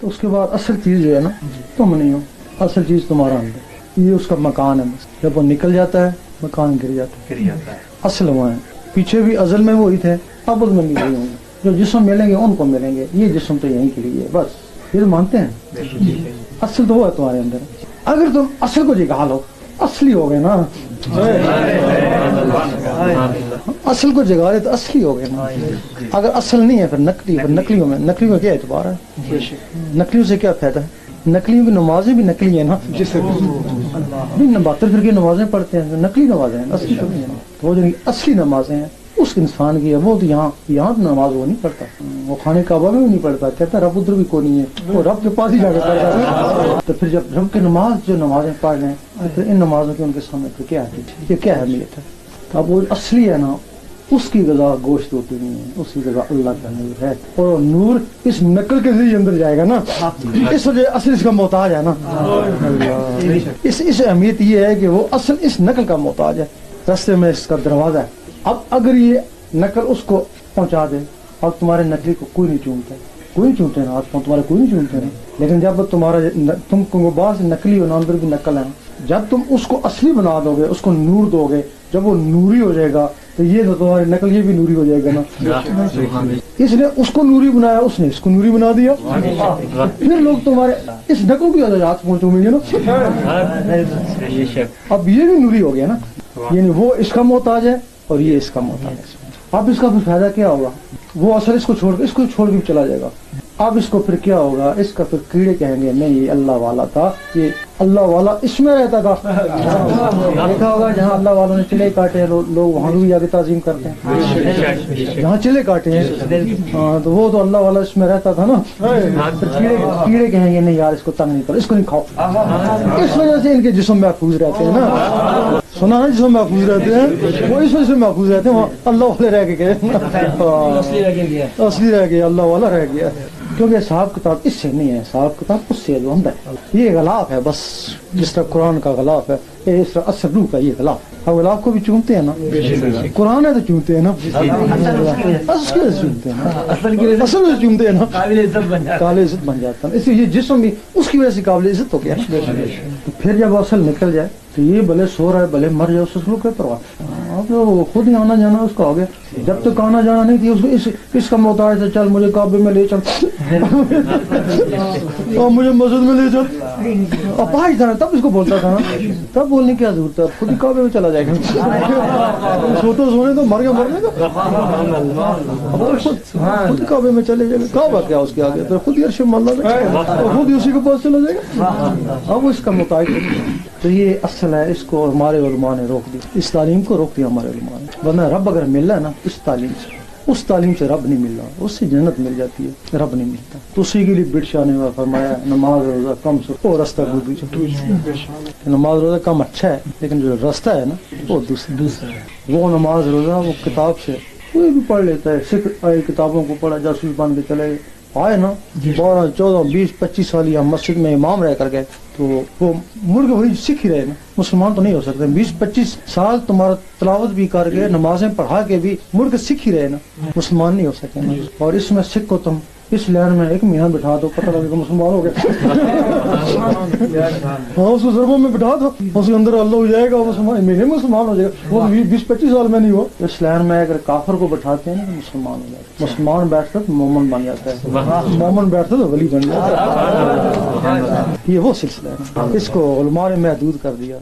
تو اس کے بعد اصل چیز جو ہے نا تم نہیں ہو، اصل چیز تمہارا اندر، یہ اس کا مکان ہے. بس جب وہ نکل جاتا ہے مکان گر جاتا ہے. اصل وہ ہے، پیچھے بھی ازل میں وہی تھے، اب میں بھی وہی ہوں گے. جو جسم ملیں گے ان کو ملیں گے، یہ جسم تو یہیں کے لیے بس. یہ مانتے ہیں اصل تو وہ ہے تمہارے اندر. اگر تم اصل کو جگہ لو اصلی ہو گئے نا، اصل کو جگہ لے تو اصلی ہو گئے نا. اگر اصل نہیں ہے پھر نقلی، پھر نقلیوں میں کیا اعتبار ہے؟ نقلیوں سے کیا فائدہ ہے؟ نقلیوں کی نمازیں بھی نقلی ہیں نا، باطل فرقے نمازیں پڑھتے ہیں نقلی نمازیں ہیں، اصلی تو نہیں ہے. وہ جو اصلی نمازیں ہیں اس انسان کی ہے، وہ تو یہاں نماز وہ نہیں پڑھتا، وہ خانہ کعبہ میں بھی نہیں پڑھتا، کہتا رب ادھر بھی کوئی نہیں ہے، وہ رب کے پاس ہی جا کے پڑھتا ہے. تو پھر جب رب کی نماز جو نمازیں پڑھ لیں تو پھر ان نمازوں کی ان کے سامنے پھر کیا ہے، یہ کیا اہمیت ہے؟ اب وہ اصلی ہے نا، اس کی غذا گوشت ہوتی نہیں ہے، اس کی غذا اللہ کا نور ہے، اور نور اس نقل کے ذریعے اندر جائے گا نا، اس وجہ اصل اس کا محتاج ہے نا. اس اہمیت یہ ہے کہ وہ اصل اس نقل کا محتاج ہے، راستے میں اس کا دروازہ ہے. اب اگر یہ نقل اس کو پہنچا دے، اب تمہارے نقلی کو کوئی نہیں چونتا، کوئی نہیں چونتے نا، آج تمہارے کوئی نہیں چونتے نا. لیکن جب تم کو بعض نقلی اور اندر بھی نقل ہے، جب تم اس کو اصلی بنا دو گے، اس کو نور دو گے، جب وہ نوری ہو جائے گا تو یہ تو تمہاری نقل یہ بھی نوری ہو جائے گا نا. اس نے اس کو نوری بنایا، اس نے اس کو نوری بنا دیا، پھر لوگ تمہارے اس نقل کی وجہ پہنچوں گے نا. اب یہ بھی نوری ہو گیا نا، یعنی وہ اس کا محتاج ہے اور یہ اس کا محتاج ہے. اب اس کا پھر فائدہ کیا ہوگا؟ وہ اصل اس کو چھوڑ کے چلا جائے گا. اب اس کو پھر کیا ہوگا؟ اس کا پھر کیڑے کہیں گے نہیں یہ اللہ والا تھا، یہ اللہ والا اس میں رہتا تھا. دیکھا ہوگا جہاں اللہ والوں نے چلے کاٹے ہیں لوگ وہاں بھی آگے تعظیم کرتے ہیں، جہاں چلے کاٹے ہیں تو وہ تو اللہ والا اس میں رہتا تھا نا. کیڑے کہیں گے نہیں یار اس کو تنگ نہیں کرو، اس کو نہیں کھاؤ. اس وجہ سے ان کے جسم محفوظ رہتے ہیں نا، سنا نا جسم محفوظ رہتے ہیں، وہ اس وجہ سے محفوظ رہتے ہیں، وہاں اللہ والے رہ کے گئے، اصلی رہ گیا، اللہ والا رہ گیا. کیونکہ حساب کتاب اس سے نہیں ہے، حساب کتاب اس سے جو اندر ہے. یہ غلاف ہے بس، جس طرح قرآن کا غلاف ہے اس طرح اصل روح کا یہ غلاف. اب غلاف کو بھی چومتے ہیں نا، قرآن ہے تو چومتے ہیں نا، اصل کی چومتے ہیں نا، اصل میں چومتے ہیں نا، قابل عزت بن جاتا ہے. اس لیے یہ جسم بھی اس کی وجہ سے قابل عزت ہو گیا. پھر جب اصل نکل جائے تو یہ بھلے سو رہا ہے بھلے مر جائے، اس کو کیا پرواہ. اب خود ہی آنا جانا اس کا ہو گیا. جب تک آنا جانا نہیں تھی اس کا محتاج تھا، چل مجھے کعبے میں لے چل اور مجھے مسجد میں لے چل، اپاہج تھا نا تب اس کو بولتا تھا نا، تب بولنے کی ضرورت ہے، خود ہی کعبے میں چلا جائے گا. سونے تو مر گیا مرنے کا، خود کعبے میں چلے جائے گا. کعبہ کیا اس کے آگے، پھر خود ہی عرش اللہ اور خود ہی اسی کے پاس چلا جائے گا. اب اس کا محتاج تو یہ اصل ہے. اس کو ہمارے علماء نے روک دیا، اس تعلیم کو روک دیا ہمارے علماء نے. ورنہ رب اگر مل رہا ہے نا اس تعلیم سے، اس تعلیم سے رب نہیں مل رہا، اس سے جنت مل جاتی ہے، رب نہیں ملتا. تو اسی کے لیے بڑشاہ نے فرمایا نماز روزہ کم سے وہ رستہ نماز روزہ کم اچھا ہے، لیکن جو رستہ ہے نا وہ دوسرا ہے. وہ نماز روزہ وہ کتاب سے کوئی بھی پڑھ لیتا ہے، سکھ آئے کتابوں کو پڑھا، جاسوس بن کے چلے آئے نا 12 14 20 25 سال یا مسجد میں امام رہ کر گئے تو وہ ملک وہی سیکھ ہی رہے نا. مسلمان تو نہیں ہو سکتے. 20 25 سال تمہارا تلاوت بھی کر کے نمازیں پڑھا کے بھی ملک سیکھ ہی رہے نا، مسلمان نہیں ہو سکتے نا. اور اس میں سکھ کو تم اس لہر میں 1 مہینہ بٹھا دو، پتہ لگے کہ مسلمان ہو گئے. ہاں اس کو ضربوں میں بٹھا دو، اس کے اندر اللہ ہو جائے گا، مسلمان ہو جائے گا. وہ 20 25 سال میں نہیں ہو. اس لہر میں اگر کافر کو بٹھاتے ہیں نا تو مسلمان ہو جاتا ہے. مسلمان بیٹھتا تو مومن بن جاتا ہے، مومن بیٹھتا تو ولی بن جاتا ہے. یہ وہ سلسلہ ہے، اس کو علماء نے محدود کر دیا.